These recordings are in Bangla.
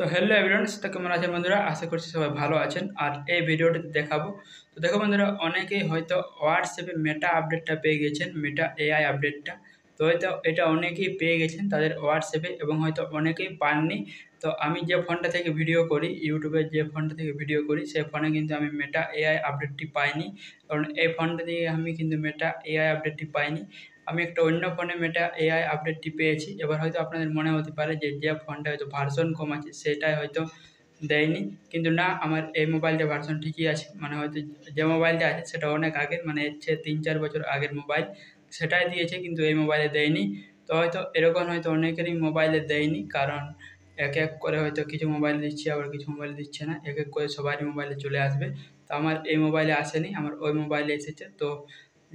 তো হ্যালো এভরিওয়ান, তো কেমন আছেন বন্ধুরা? আশা করছি সবাই ভালো আছেন। আর এই ভিডিওটিতে দেখাবো, তো দেখো বন্ধুরা, অনেকেই হয়তো হোয়াটসঅ্যাপে মেটা আপডেটটা পেয়ে গেছেন, মেটা এআই আপডেটটা। তো হয়তো এটা অনেকেই পেয়ে গেছেন তাদের হোয়াটসঅ্যাপে, এবং হয়তো অনেকেই পাননি। তো আমি যে ফোনটা থেকে ভিডিও করি, ইউটিউবের যে ফোনটা থেকে ভিডিও করি, সেই ফোনে কিন্তু আমি মেটা এআই আপডেটটি পাইনি। কারণ এই ফোনটা দিয়ে আমি কিন্তু মেটা এআই আপডেটটি পাইনি। আমি একটা অন্য ফোনে মেটা এআই আপডেটটি পেয়েছি। এবার হয়তো আপনাদের মনে হতে পারে যে ফোনটা হয়তো ভার্সন কম আছে সেটাই হয়তো দেয়নি, কিন্তু না, আমার এই মোবাইলটা ভার্সন ঠিকই আছে। মানে হয়তো যে মোবাইলটা আছে সেটা অনেক আগের, মানে এর চেয়ে 3-4 বছর আগের মোবাইল, সেটাই দিয়েছে, কিন্তু এই মোবাইলে দেয়নি। তো হয়তো এরকম হয়তো অনেকেরই মোবাইলে দেয়নি, কারণ এক এক করে হয়তো কিছু মোবাইল দিচ্ছে, আবার কিছু মোবাইল দিচ্ছে না, এক এক করে সবারই মোবাইলে চলে আসবে। তো আমার এই মোবাইলে আসেনি, আমার ওই মোবাইলে এসেছে। তো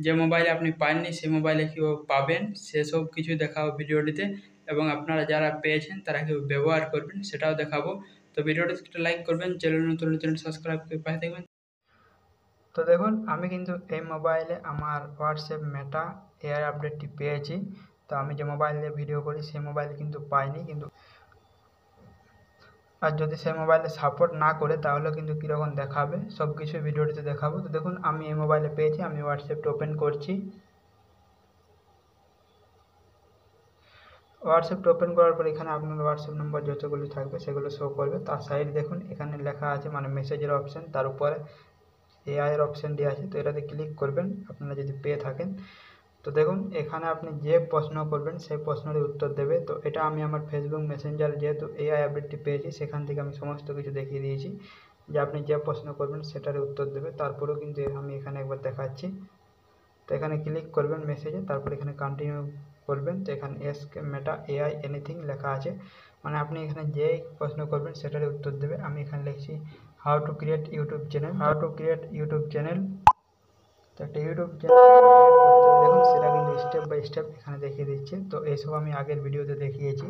যে মোবাইলে আপনি পাননি সেই মোবাইলে কীভাবে পাবেন সেসব কিছু দেখাবো ভিডিওটিতে, এবং আপনারা যারা পেয়েছেন তারা কীভাবে ব্যবহার করবেন সেটাও দেখাবো। তো ভিডিওটিতে একটা লাইক করবেন, চ্যানেল নতুন চ্যানেল সাবস্ক্রাইব করে পাশে থাকবেন। তো দেখুন, আমি কিন্তু এই মোবাইলে আমার হোয়াটসঅ্যাপ মেটা এআই আপডেটটি পেয়েছি। তো আমি যে মোবাইলে ভিডিও করি সেই মোবাইলে কিন্তু পাইনি, কিন্তু আর যদি সেই মোবাইলে সাপোর্ট না করে তাহলে কিন্তু কীরকম দেখাবে সব কিছু ভিডিওটিতে দেখাবো। তো দেখুন, আমি এই মোবাইলে পেয়েছি, আমি হোয়াটসঅ্যাপটা ওপেন করছি। হোয়াটসঅ্যাপটা ওপেন করার পর এখানে আপনার হোয়াটসঅ্যাপ নম্বর যতগুলো থাকবে সেগুলো শো করবে। তার সাইড দেখুন এখানে লেখা আছে, মানে মেসেজের অপশান, তার উপরে এআই এর অপশানটি আছে। তো এটাতে ক্লিক করবেন আপনারা যদি পেয়ে থাকেন। তো দেখুন এখানে আপনি যে প্রশ্ন করবেন সেই প্রশ্নের উত্তর দেবে। তো এটা আমি আমার ফেসবুক মেসেঞ্জার যেহেতু এআই আপডেটটি পেয়েছি সেখান থেকে আমি সমস্ত কিছু দেখিয়ে দিয়েছি, যে আপনি যে প্রশ্ন করবেন সেটার উত্তর দেবে। তারপরেও কিন্তু আমি এখানে একবার দেখাচ্ছি। তো এখানে ক্লিক করবেন মেসেজে, তারপর এখানে কন্টিনিউ করবেন। তো এখানে মেটা এআই এনিথিং লেখা আছে, মানে আপনি এখানে যে প্রশ্ন করবেন সেটার উত্তর দেবে। আমি এখানে লিখছি how to create YouTube channel. তো একটা ইউটিউব চ্যানেল দেখুন সেটা কিন্তু স্টেপ বাই স্টেপ এখানে দেখিয়ে দিচ্ছে। তো এইসব আমি আগের ভিডিওতে দেখিয়েছি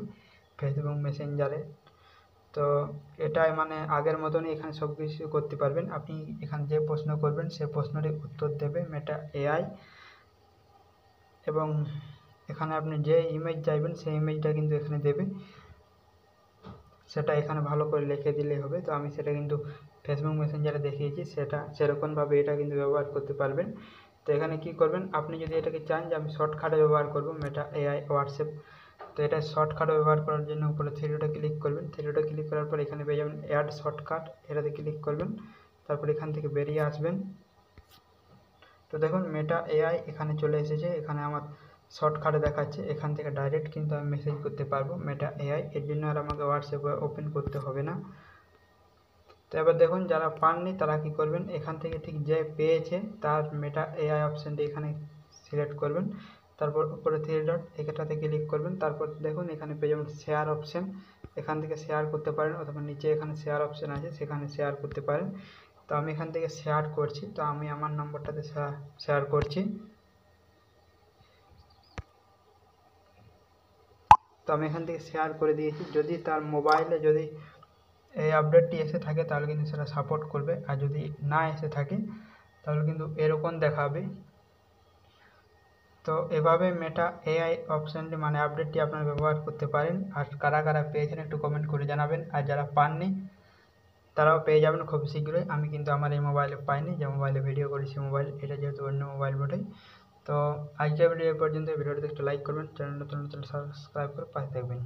ফেসবুক মেসেঞ্জারে। তো এটাই মানে আগের মতনই এখানে সব কিছু করতে পারবেন। আপনি এখানে যে প্রশ্ন করবেন সেই প্রশ্নের উত্তর দেবে মেটা এআই, এবং এখানে আপনি যে ইমেজ চাইবেন সেই ইমেজটা কিন্তু এখানে দেবে, সেটা এখানে ভালো করে লিখে দিলেই হবে। তো আমি সেটা কিন্তু ফেসবুক মেসেঞ্জারে দেখিয়েছি, সেটা সেরকমভাবে এটা কিন্তু ব্যবহার করতে পারবেন। তো এখানে কি করবেন, আপনি যদি এটাকে চান যে আমি শর্টকাটে ব্যবহার করব মেটা এআই হোয়াটসঅ্যাপ, তো এটা শর্টকাট ব্যবহার করার জন্য উপরে থ্রিডোটা ক্লিক করবেন। থ্রিডোটা ক্লিক করার পর এখানে পেয়ে যাবেন অ্যাড শর্টকাট, এটাতে ক্লিক করবেন। তারপর এখান থেকে বেরিয়ে আসবেন। তো দেখুন মেটা এআই এখানে চলে এসেছে, এখানে আমার শর্টকাটে দেখাচ্ছে। এখান থেকে ডাইরেক্ট কিন্তু আমি মেসেজ করতে পারবো মেটা এআই, এর জন্য আর আমাকে হোয়াটসঅ্যাপ ওপেন করতে হবে না। তো এবার দেখুন যারা পাননি তারা কি করবেন, এখান থেকে ঠিক যে পেয়েছে তার মেটা এআই অপশানটি এখানে সিলেক্ট করবেন। তারপর উপরে থ্রি ডট এটাতে ক্লিক করবেন। তারপর দেখুন এখানে পেয়ে যাবেন শেয়ার অপশান, এখান থেকে শেয়ার করতে পারেন, অথবা নিচে এখানে শেয়ার অপশান আছে সেখানে শেয়ার করতে পারেন। তো আমি এখান থেকে শেয়ার করছি, তো আমি আমার নম্বরটাতে শেয়ার করছি। তো আমি এখান থেকে শেয়ার করে দিয়েছি। যদি তার মোবাইলে যদি এই আপডেটটি এসে থাকে তাহলে কিন্তু সেটা সাপোর্ট করবে, আর যদি না এসে থাকে তাহলে কিন্তু এরকম দেখাবে। তো এভাবে মেটা এআই অপশানটি মানে আপডেটটি আপনারা ব্যবহার করতে পারেন। আর কারা কারা পেয়েছেন একটু কমেন্ট করে জানাবেন, আর যারা পাননি তারাও পেয়ে যাবেন খুব শীঘ্রই। আমি কিন্তু আমার এই মোবাইলে পাইনি, যে মোবাইলে ভিডিও করি সেই মোবাইল, এটা যেহেতু অন্য মোবাইল বটে। তো আজকের ভিডিও পর্যন্ত, ভিডিওটিতে একটু লাইক করবেন, চ্যানেল নতুন সাবস্ক্রাইব করে পাশে থাকবেন।